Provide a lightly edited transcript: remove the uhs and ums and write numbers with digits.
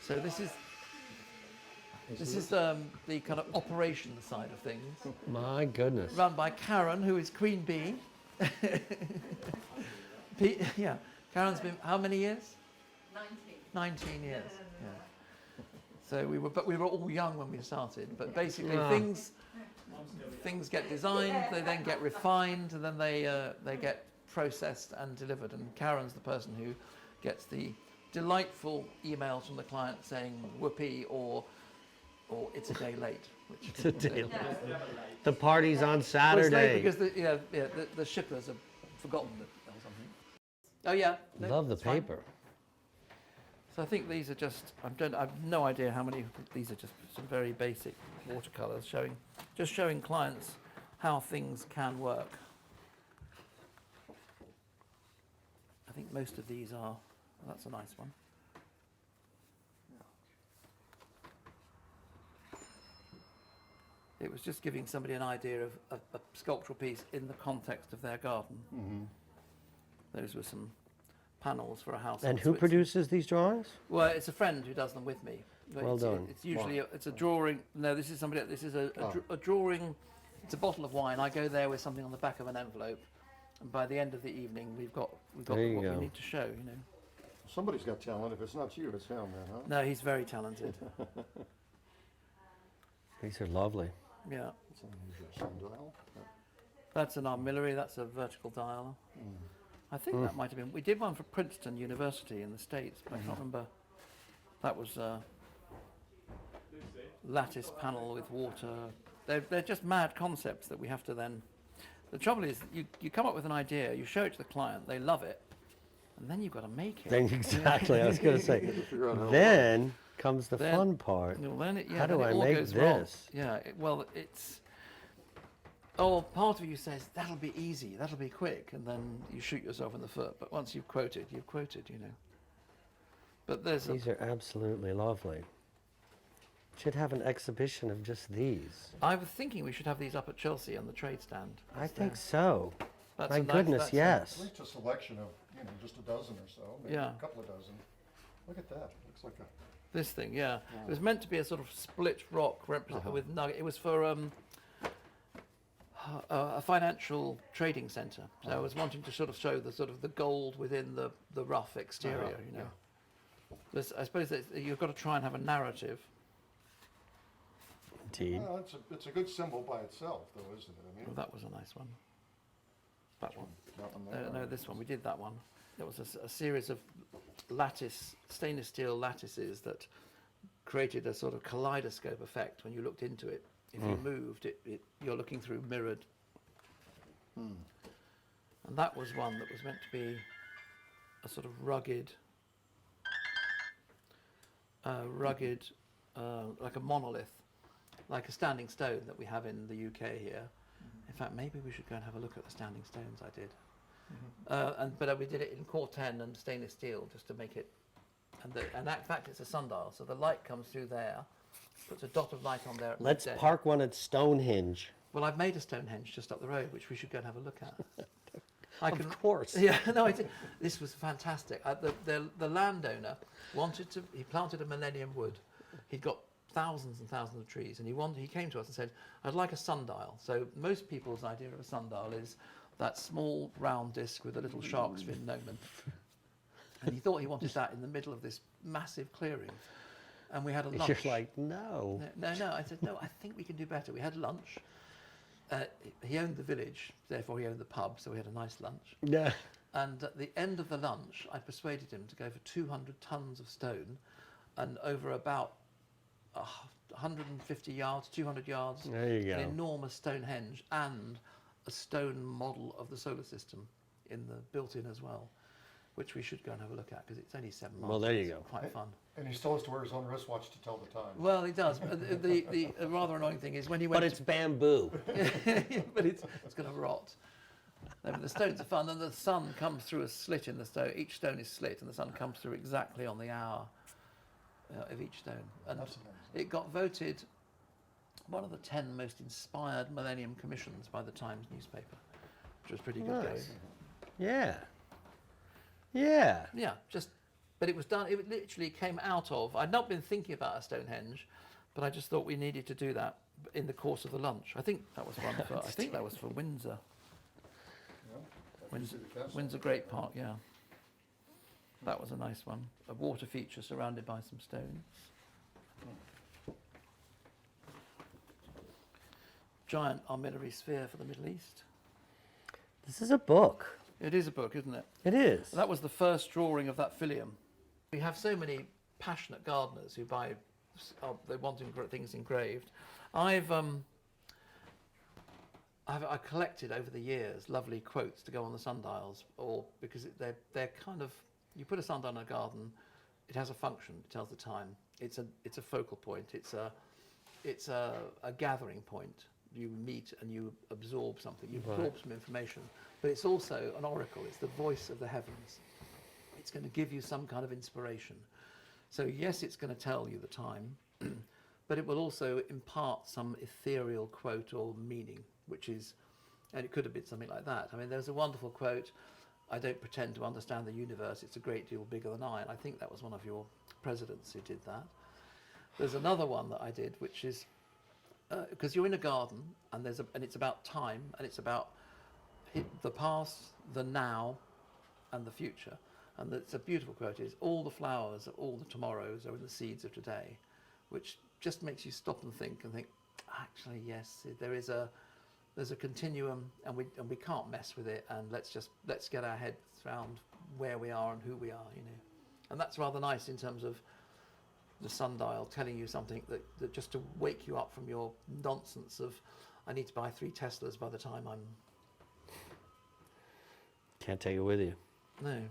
So this is the kind of operations side of things, My goodness. run by Karen, who is Queen Bee. Yeah, Karen's been how many years? 19 years. Yeah. So we were all young when we started. But basically, things get designed, they then get refined, and then they get processed and delivered. And Karen's the person who gets the delightful emails from the client saying whoopee or it's a day late. Which It's a day late. The party's on Saturday. Well, it's late because the shippers have forgotten it or something. Oh yeah. Love the paper. So I think these are just, I've no idea how many, these are just some very basic watercolours showing clients how things can work. I think most of these are, that's a nice one. It was just giving somebody an idea of a sculptural piece in the context of their garden. Mm-hmm. Those were some panels for a house. And who produces these drawings? Well, it's a friend who does them with me. But well done. It's usually it's a drawing. No, this is somebody. This is a drawing. It's a bottle of wine. I go there with something on the back of an envelope, and by the end of the evening, we've got what we need to show. You know. Somebody's got talent. If it's not you, it's him, man. Huh? No, he's very talented. These are lovely. Yeah. It's an unusual sundial. That's an armillary. That's a vertical dial. I think that might have been. We did one for Princeton University in the States, but I can't remember. That was lattice panel with water. They're just mad concepts that we have to then. The trouble is, you come up with an idea, you show it to the client, they love it, and then you've got to make it. Then exactly, I was going to say. Then comes the fun part. Well, then how do I make this? Yeah. It's. Oh, part of you says, that'll be easy, that'll be quick, and then you shoot yourself in the foot. But once you've quoted, you know. But These are absolutely lovely. Should have an exhibition of just these. I was thinking we should have these up at Chelsea on the trade stand. I think so. That's My goodness, yes. At least a selection of, just a dozen or so, maybe a couple of dozen. Look at that. Looks like a... This thing, yeah. It was meant to be a sort of split rock with nugget. It was for a financial trading centre. So I was wanting to sort of show the gold within the rough exterior, you know. I suppose that you've got to try and have a narrative. Indeed. Well, it's a good symbol by itself, though, isn't it? I mean, Well, that was a nice one. That one. that one there. No, this one. We did that one. It was a series of stainless steel lattices that created a sort of kaleidoscope effect when you looked into it. If you moved, you're looking through mirrored. And that was one that was meant to be a sort of rugged, like a monolith, like a standing stone that we have in the UK here. In fact, maybe we should go and have a look at the standing stones I did. But we did it in corten and stainless steel just to make it, and in fact it's a sundial, so the light comes through there, puts a dot of light on there. Let's park one at Stonehenge. Well, I've made a Stonehenge just up the road, which we should go and have a look at. Of course. Yeah, no, this was fantastic. The landowner he planted a millennium wood. He'd got thousands and thousands of trees, and he came to us and said, I'd like a sundial. So most people's idea of a sundial is that small round disc with a little shark's fin gnomon. And he thought he wanted that in the middle of this massive clearing. And we had a lunch. You're like, no. No. I said, no, I think we can do better. We had lunch. He owned the village, therefore he owned the pub, so we had a nice lunch. Yeah. And at the end of the lunch, I persuaded him to go for 200 tons of stone, and over about 150 yards, 200 yards, there you go. an enormous Stonehenge and a stone model of the solar system built in as well, which we should go and have a look at because it's only 7 miles. Well, there you go. Quite fun. And he still has to wear his own wristwatch to tell the time. Well, he does. The rather annoying thing is when he went. But it's bamboo. But it's going to rot. No, but the stones are fun, and the sun comes through a slit in the stone. Each stone is slit, and the sun comes through exactly on the hour of each stone. And That's amazing. it got voted one of the 10 most inspired Millennium Commissions by the Times newspaper, which was pretty good going. Yeah. Yeah. Yeah, just but it was done, it literally came out of, I'd not been thinking about a Stonehenge, but I just thought we needed to do that in the course of the lunch. I think that was one for, I think that was for Windsor. Yeah, after you see the castle. Windsor Great Park, yeah. That was a nice one. A water feature surrounded by some stones. Giant armillary sphere for the Middle East. This is a book. It is a book, isn't it? It is. That was the first drawing of that filium. We have so many passionate gardeners who buy, they want things engraved. I collected over the years lovely quotes to go on the sundials, or because they're kind of, you put a sundial in a garden, it has a function. It tells the time. It's a focal point. It's a gathering point. You meet and you absorb something. You absorb some information, but it's also an oracle. It's the voice of the heavens. It's going to give you some kind of inspiration. So yes, it's going to tell you the time, but it will also impart some ethereal quote or meaning, which is, and it could have been something like that. I mean, there's a wonderful quote, "I don't pretend to understand the universe, it's a great deal bigger than I." And I think that was one of your presidents who did that. There's another one that I did, which is, because you're in a garden, and it's about time, and it's about the past, the now, and the future. And it's a beautiful quote, is, "All the flowers of all the tomorrows are in the seeds of today," which just makes you stop and think, actually, yes, there's a continuum, and we can't mess with it, and let's get our heads around where we are and who we are, you know. And that's rather nice in terms of the sundial telling you something that just to wake you up from your nonsense of, I need to buy 3 Teslas by the time I'm... Can't take it with you. No.